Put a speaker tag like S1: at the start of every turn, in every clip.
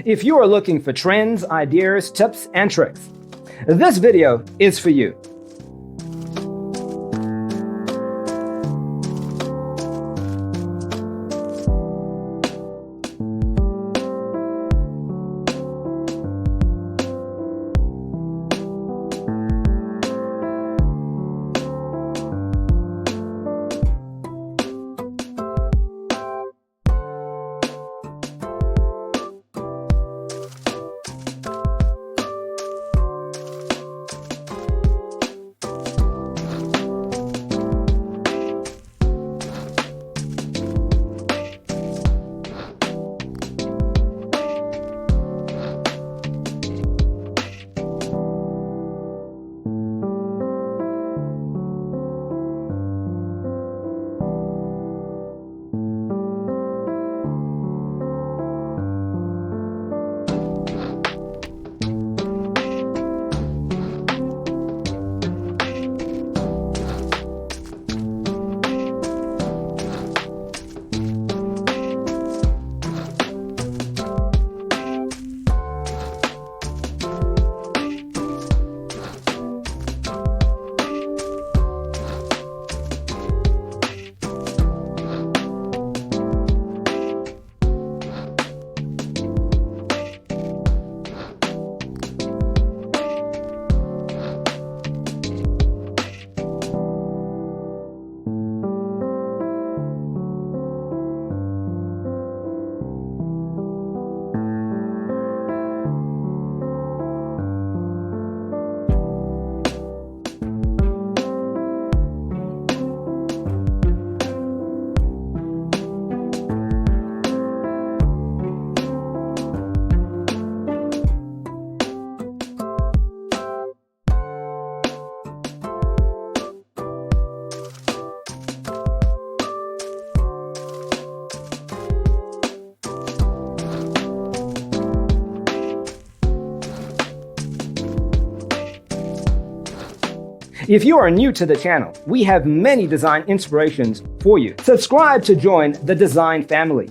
S1: If you are looking for trends, ideas, tips, and tricks, this video is for you. If you are new to the channel, we have many design inspirations for you. Subscribe to join the design family.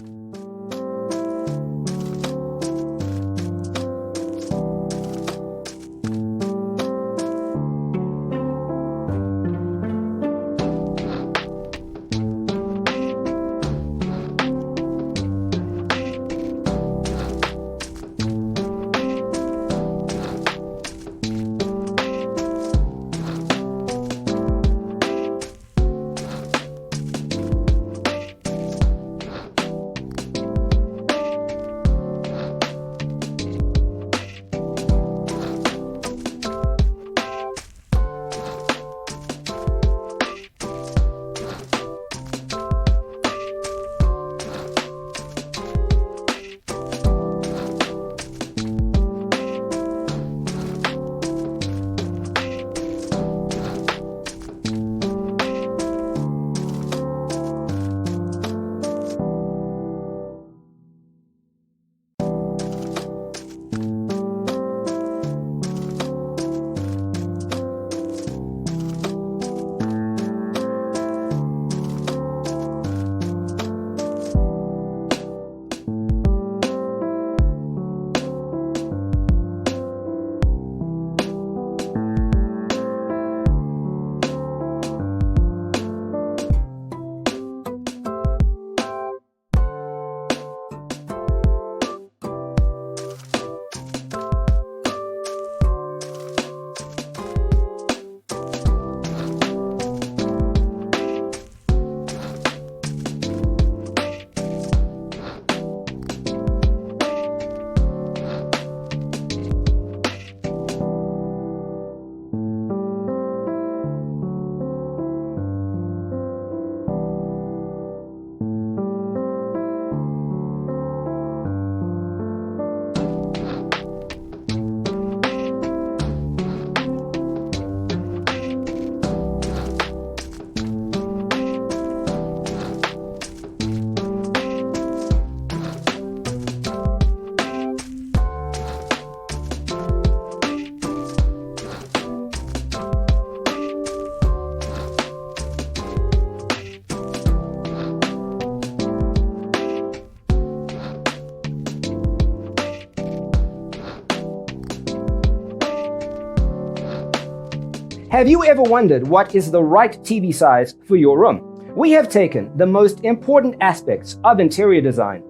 S1: Have you ever wondered what is the right TV size for your room? We have taken the most important aspects of interior design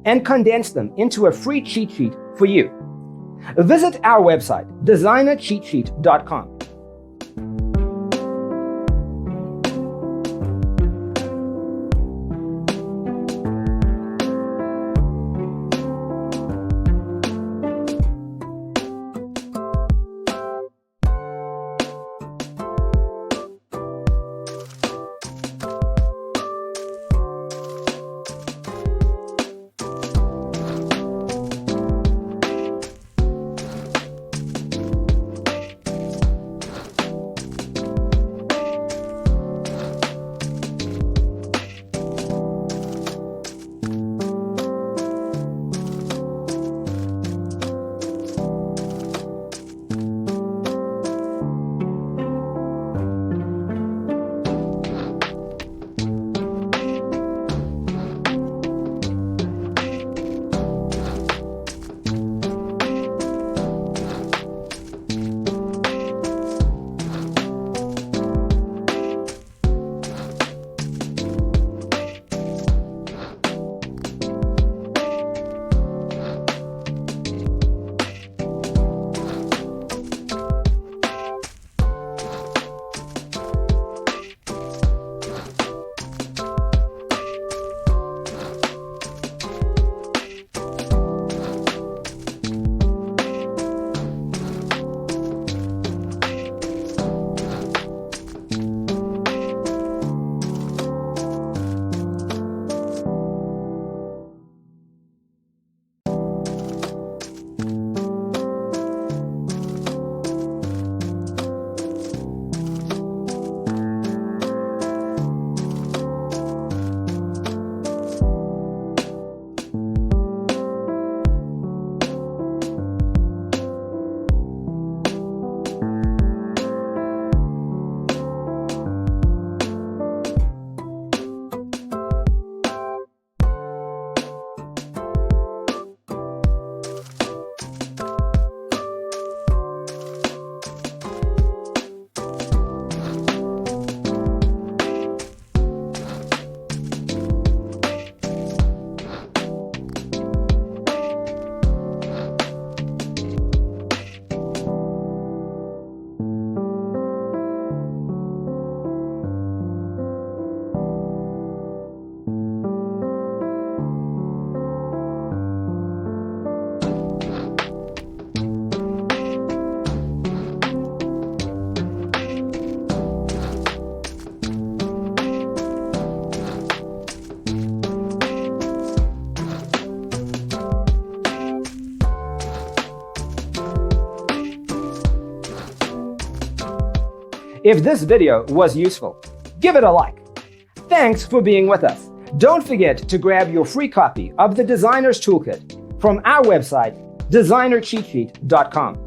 S1: and condensed them into a free cheat sheet for you. Visit our website, designercheatsheet.com. If this video was useful, give it a like. Thanks for being with us. Don't forget to grab your free copy of the Designer's Toolkit from our website, designercheatsheet.com.